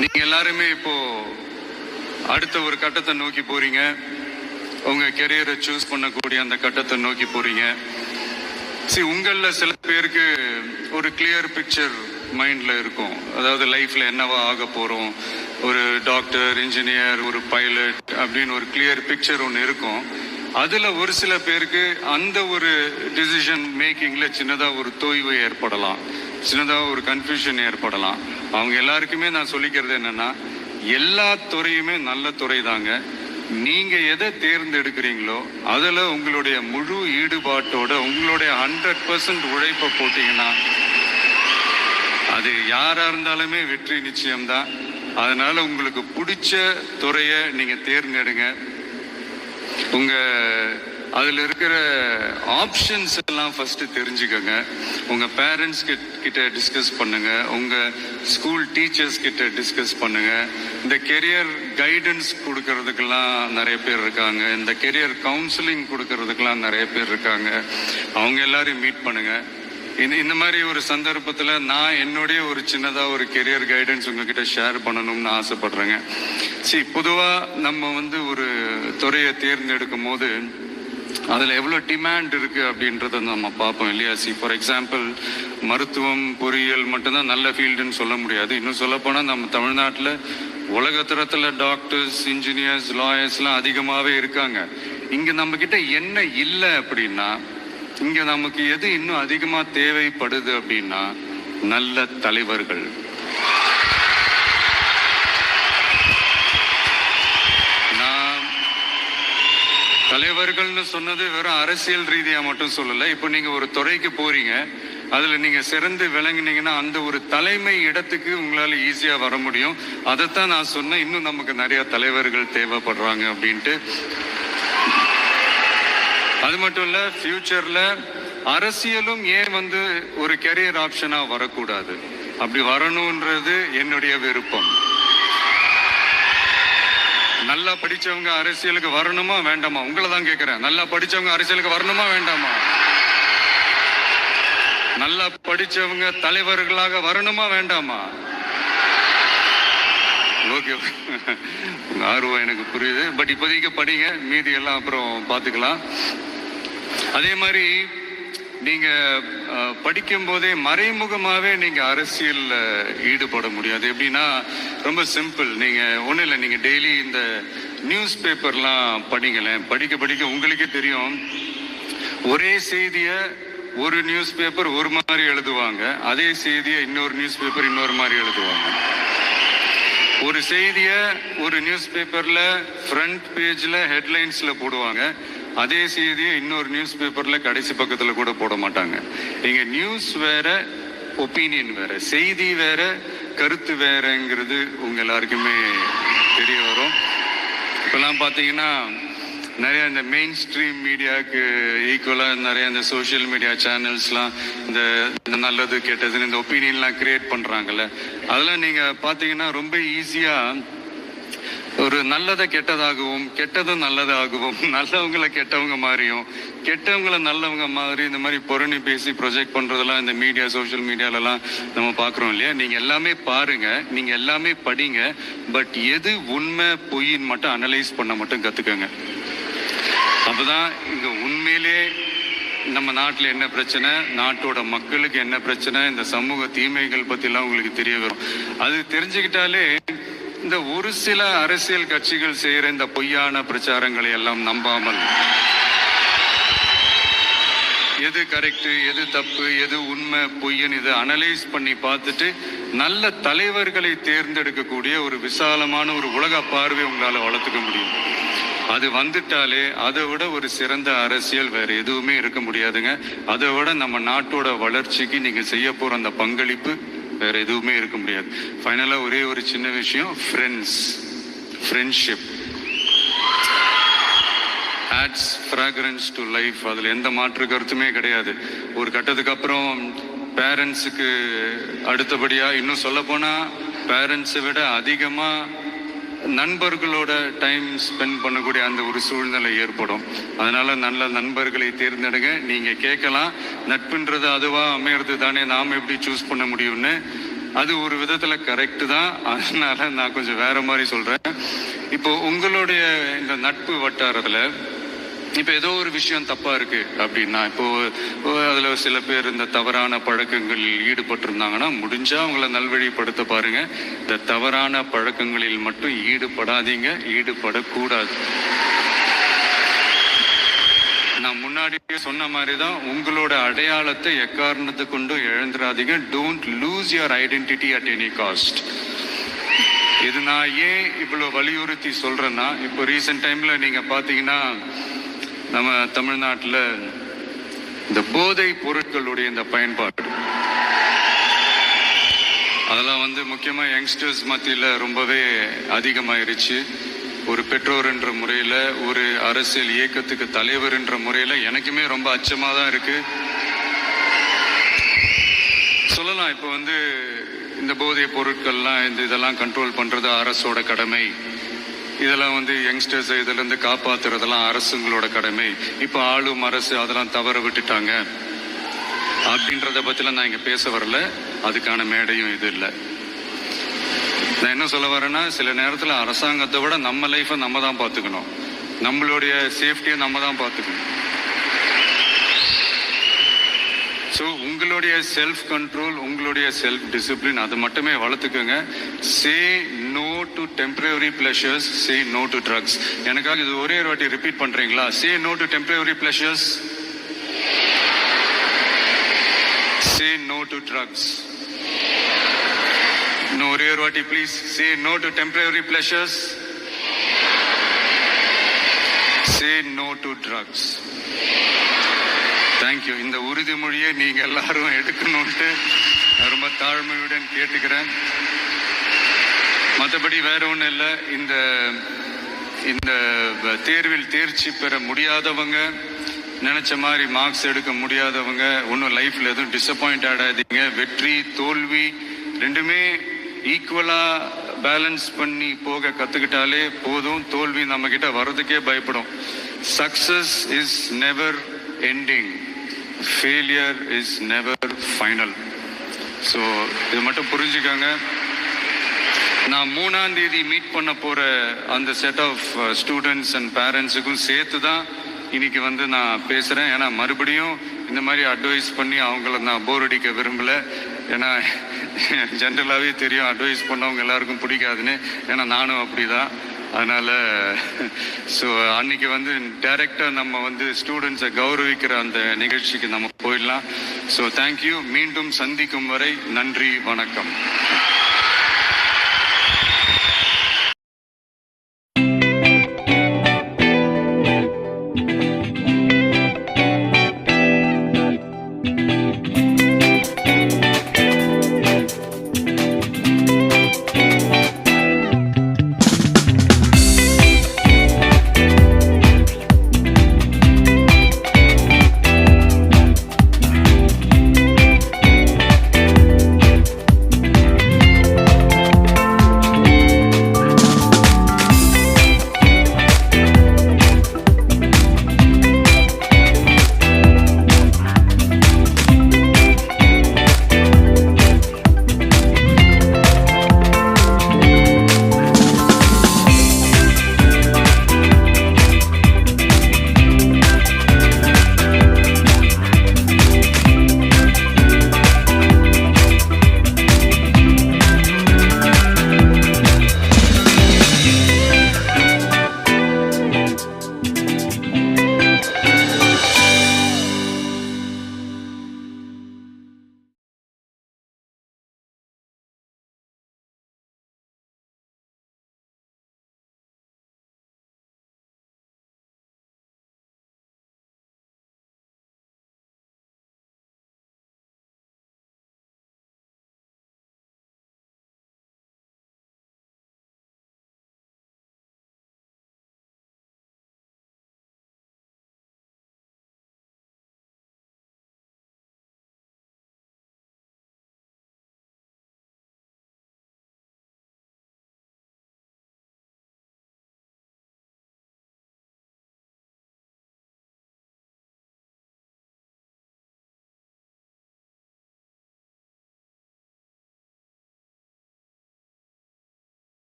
நீங்க எல்லாருமே இப்போ அடுத்த ஒரு கட்டத்தை நோக்கி போறீங்க. உங்க கெரியரை சூஸ் பண்ணக்கூடிய அந்த கட்டத்தை நோக்கி போறீங்க. உங்கள சில பேருக்கு ஒரு கிளியர் பிக்சர் மைண்ட்ல இருக்கும். அதாவது லைஃப்ல என்னவா ஆக போறோம், ஒரு டாக்டர், இன்ஜினியர், ஒரு பைலட் அப்படின்னு ஒரு கிளியர் பிக்சர் ஒன்று இருக்கும். அதுல ஒரு சில பேருக்கு அந்த ஒரு டிசிஷன் மேக்கிங்ல சின்னதா ஒரு தொய்வு ஏற்படலாம், சின்னதா ஒரு கன்ஃபியூஷன் ஏற்படலாம். அவங்க எல்லாருக்குமே நான் சொல்லிக்கிறது என்னன்னா, எல்லா துறையுமே நல்ல துறை தாங்க. நீங்க எதை தேர்ந்தெடுக்கிறீங்களோ அதுல உங்களுடைய முழு ஈடுபாட்டோட உங்களுடைய 100% உழைப்பை போட்டீங்கன்னா அது யாரா இருந்தாலுமே வெற்றி நிச்சயம்தான். அதனால உங்களுக்கு பிடிச்ச துறையை நீங்க தேர்ந்தெடுங்க. உங்க அதுல இருக்கிற ஆப்ஷன்ஸ் எல்லாம் ஃபர்ஸ்ட் தெரிஞ்சுக்கோங்க. உங்க பேரண்ட்ஸ் கிட்ட டிஸ்கஸ் பண்ணுங்க, உங்க ஸ்கூல் டீச்சர்ஸ் கிட்ட டிஸ்கஸ் பண்ணுங்க. இந்த கெரியர் கைடன்ஸ் கொடுக்கறதுக்கெல்லாம் நிறைய பேர் இருக்காங்க, இந்த கெரியர் கவுன்சிலிங் கொடுக்கறதுக்கெல்லாம் நிறைய பேர் இருக்காங்க. அவங்க எல்லாரையும் மீட் பண்ணுங்க. இந்த மாதிரி ஒரு சந்தர்ப்பத்தில் நான் என்னுடைய ஒரு சின்னதாக ஒரு கெரியர் கைடன்ஸ் உங்ககிட்ட ஷேர் பண்ணணும்னு ஆசைப்படுறேங்க. பொதுவாக நம்ம ஒரு துறையை தேர்ந்தெடுக்கும் போது அதில் எவ்வளோ டிமாண்ட் இருக்குது அப்படின்றத நம்ம பார்ப்போம் இல்லையா? ஃபார் எக்ஸாம்பிள், மருத்துவம், பொறியியல் மட்டும்தான் நல்ல ஃபீல்டுன்னு சொல்ல முடியாது. இன்னும் சொல்லப்போனால் நம்ம தமிழ்நாட்டில் உலகத்தரத்தில் டாக்டர்ஸ், இன்ஜினியர்ஸ், லாயர்ஸ்லாம் அதிகமாகவே இருக்காங்க. இங்கே நம்மக்கிட்ட என்ன இல்லை அப்படின்னா, இங்கே நமக்கு எது இன்னும் அதிகமாக தேவைப்படுது அப்படின்னா நல்ல தலைவர்கள். தலைவர்கள்னு சொன்னது வெறும் அரசியல் ரீதியா மட்டும் சொல்லல. இப்போ நீங்க ஒரு துறைக்கு போறீங்க, அதுல நீங்க சிறந்து விளங்கினீங்கன்னா அந்த ஒரு தலைமை இடத்துக்கு உங்களால ஈஸியா வர முடியும். அதைத்தான் நான் சொன்னேன், இன்னும் நமக்கு நிறைய தலைவர்கள் தேவைப்படுறாங்க அப்படின்ட்டு. அது மட்டும் இல்ல, ஃபியூச்சர்ல அரசியலும் ஏன் ஒரு கெரியர் ஆப்ஷனா வரக்கூடாது? அப்படி வரணும்ன்றது என்னுடைய விருப்பம். நல்லா படிச்சவங்க அரசியலுக்கு வரணுமா வேண்டாமா? உங்களை தான் கேட்கிறேன். நல்லா படிச்சவங்க அரசியலுக்கு வரணுமா வேண்டாமா? நல்லா படிச்சவங்க தலைவர்களாக வரணுமா வேண்டாமா? ஓகே, ஆர்வம் எனக்கு புரியுது. பட் இப்போதைக்கு படிங்க, மீதி எல்லாம் அப்புறம் பார்த்துக்கலாம். அதே மாதிரி நீங்க படிக்கும் போதே மறைமுகமாவே நீங்க அரசியல்ல ஈடுபட முடியாது. எப்படின்னா, ரொம்ப சிம்பிள். நீங்க ஒன்றும் இல்லை, நீங்க டெய்லி இந்த நியூஸ் பேப்பர்லாம் படிங்களேன். படிக்க படிக்க உங்களுக்கே தெரியும், ஒரே செய்திய ஒரு நியூஸ் பேப்பர் ஒரு மாதிரி எழுதுவாங்க, அதே செய்தியை இன்னொரு நியூஸ் பேப்பர் இன்னொரு மாதிரி எழுதுவாங்க. ஒரு செய்திய ஒரு நியூஸ் பேப்பர்ல ஃப்ரண்ட் பேஜ்ல ஹெட்லைன்ஸ்ல போடுவாங்க, அதே செய்தியை இன்னொரு நியூஸ் பேப்பர்ல கடைசி பக்கத்துல கூட போட மாட்டாங்க. நீங்க நியூஸ் வேற, ஒப்பீனியன் வேற, செய்தி வேற, கருத்து வேறங்கிறது உங்க எல்லாருக்குமே தெரிய வரும். இப்பெல்லாம் பாத்தீங்கன்னா நிறைய இந்த மெயின் ஸ்ட்ரீம் மீடியாவுக்கு ஈக்குவலா நிறைய இந்த சோசியல் மீடியா சேனல்ஸ்லாம் இந்த நல்லது கெட்டதுன்னு இந்த ஒப்பீனியன்லாம் கிரியேட் பண்றாங்கல்ல. அதெல்லாம் நீங்க பாத்தீங்கன்னா ரொம்ப ஈஸியா ஒரு நல்லதை கெட்டதாகவும், கெட்டதும் நல்லதாகவும், நல்லவங்களை கெட்டவங்க மாதிரியும், கெட்டவங்களை நல்லவங்க மாதிரி இந்த மாதிரி புரணி பேசி ப்ரொஜெக்ட் பண்றதெல்லாம் இந்த மீடியா, சோசியல் மீடியாலலாம் நம்ம பார்க்குறோம் இல்லையா? நீங்க எல்லாமே பாருங்க, நீங்க எல்லாமே படிங்க. பட் எது உண்மை பொய்ன்னு மட்டும் அனலைஸ் பண்ண மட்டும் கத்துக்கங்க. அப்பதான் இங்க உண்மையிலே நம்ம நாட்டில் என்ன பிரச்சனை, நாட்டோட மக்களுக்கு என்ன பிரச்சனை, இந்த சமூக தீமைகள் பத்திலாம் உங்களுக்கு தெரிய வரும். அது தெரிஞ்சுக்கிட்டாலே இந்த ஒரு சில அரசியல் கட்சிகள் செய்யற இந்த பொய்யான பிரச்சாரங்களை எல்லாம் நம்பாமல், எது கரெக்ட், எது தப்பு, எது உண்மை பொய்ன்னு இதை அனலைஸ் பண்ணி பார்த்துட்டு நல்ல தலைவர்களை தேர்ந்தெடுக்கக்கூடிய ஒரு விசாலமான ஒரு உலக பார்வை உங்களால வளர்த்துக்க முடியும். அது வந்துட்டாலே அதை விட ஒரு சிறந்த அரசியல் வேற எதுவுமே இருக்க முடியாதுங்க. அதை விட நம்ம நாட்டோட வளர்ச்சிக்கு நீங்க செய்ய போற அந்த பங்களிப்பு வேற எதுவுமே இருக்க முடியாது. ஃபைனலா ஒரே ஒரு சின்ன விஷயம், friendship adds fragrance to life. அதுல எந்த மாற்று கருத்துமே கிடையாது. ஒரு கட்டத்துக்கு அப்புறம் பேரண்ட்ஸுக்கு அடுத்தபடியா, இன்னும் சொல்ல போனா பேரண்ட்ஸை விட அதிகமா நண்பர்களோட டைம் ஸ்பெண்ட் பண்ணக்கூடிய அந்த ஒரு சூழ்நிலை ஏற்படும். அதனால நல்ல நண்பர்களை தேர்ந்தெடுங்க. நீங்க கேட்கலாம், நட்புன்றது அதுவா அமையறது தானே, நாம எப்படி சூஸ் பண்ண முடியும்னு. அது ஒரு விதத்துல கரெக்ட் தான். அதனால நான் கொஞ்சம் வேற மாதிரி சொல்றேன். இப்போ உங்களுடைய இந்த நட்பு வட்டாரத்துல இப்ப ஏதோ ஒரு விஷயம் தப்பா இருக்கு அப்படின்னா, இப்போ அதுல சில பேர் இந்த தவறான பழக்கங்களில் ஈடுபட்டிருந்தாங்கன்னா முடிஞ்சா அவங்கள நல்வழிப்படுத்த பாருங்க. இந்த தவறான பழக்கங்களில் மட்டும் ஈடுபடாதீங்க, ஈடுபடக்கூடாது. நான் முன்னாடியே சொன்ன மாதிரி தான், உங்களோட அடையாளத்தை எக்காரணத்தை கொண்டும் இழந்துடாதீங்க. Don't lose your identity at any cost. இது நான் ஏன் இவ்வளவு வலியுறுத்தி சொல்றேன்னா, இப்போ ரீசெண்ட் டைம்ல நீங்க பாத்தீங்கன்னா நம்ம தமிழ்நாட்டில் இந்த போதை பொருட்களுடைய இந்த பயன்பாடு அதெல்லாம் வந்து முக்கியமா யங்ஸ்டர்ஸ் மத்தியில் ரொம்பவே அதிகமாயிருச்சு. ஒரு பெற்றோர் என்ற முறையில், ஒரு அரசியல் இயக்கத்துக்கு தலைவர் என்ற முறையில் எனக்குமே ரொம்ப அச்சமாக தான் இருக்கு. சொல்லலாம் இப்போ வந்து இந்த போதை பொருட்கள்லாம் இதெல்லாம் கண்ட்ரோல் பண்றது அரசோட கடமை. இதெல்லாம் வந்து யங்ஸ்டர்ஸ் இதுல இருந்து காப்பாத்துறதெல்லாம் அரசுங்களோட கடமை. இப்ப ஆளும் அரசு அதெல்லாம் தவற விட்டுட்டாங்க அப்படின்றத பத்திலாம் நான் இங்க பேச வரல. அதுக்கான மேடையும் இது இல்லை. நான் என்ன சொல்ல வரேன்னா, சில நேரத்துல அரசாங்கத்தை விட நம்ம லைஃபை நம்ம தான் பார்த்துக்கணும், நம்மளுடைய சேஃப்டியை நம்ம தான் பார்த்துக்கணும். ஸோ உங்களுடைய செல்ஃப் கண்ட்ரோல், உங்களுடைய செல்ஃப் டிசிப்ளின் அது மட்டுமே வளர்த்துக்கோங்க. Say no to temporary pleasures, say no to drugs. எனக்காக இது ஒரே ஒரு வாட்டி ரிப்பீட் பண்றீங்களா? Say no to temporary pleasures, say no to drugs. இன்னும் ஒரே ஒரு வாட்டி please. Say no to temporary pleasures, say no to drugs. Thank you. இந்த உறுதிமொழியை நீங்க எல்லாரும் எடுக்கணும்ட்டு ரொம்ப தாழ்மையுடன் கேட்டுக்கிறேன். மற்றபடி வேற ஒன்றும் இல்லை. இந்த தேர்வில் தேர்ச்சி பெற முடியாதவங்க, நினைச்ச மாதிரி மார்க்ஸ் எடுக்க முடியாதவங்க ஒன்றும் லைஃப்ல எதுவும் டிசப்பாயிண்ட் ஆடாதீங்க. வெற்றி தோல்வி ரெண்டுமே ஈக்குவலா பேலன்ஸ் பண்ணி போக கத்துக்கிட்டாலே போதும். தோல்வி நம்ம கிட்ட வர்றதுக்கே பயப்படும். Success is never ending, failure is never final. So இது மட்டும் புரிஞ்சுக்கோங்க. நான் 3ஆம் தேதி மீட் பண்ண போற அந்த செட் ஆஃப் ஸ்டூடெண்ட்ஸ் அண்ட் பேரண்ட்ஸுக்கும் சேர்த்து தான் இன்னைக்கு வந்து நான் பேசுறேன். ஏன்னா மறுபடியும் இந்த மாதிரி அட்வைஸ் பண்ணி அவங்கள நான் போர் அடிக்க விரும்பல. ஏன்னா ஜென்ரலாகவே தெரியும் அட்வைஸ் பண்ணவங்க எல்லாருக்கும் பிடிக்காதுன்னு. ஏன்னா நானும் அப்படிதான். அதனால ஸோ அன்னைக்கு வந்து டைரக்டாக நம்ம வந்து ஸ்டூடெண்ட்ஸை கௌரவிக்கிற அந்த நிகழ்ச்சிக்கு நம்ம போயிடலாம். So thank you. மீண்டும் சந்திக்கும் வரை நன்றி, வணக்கம்.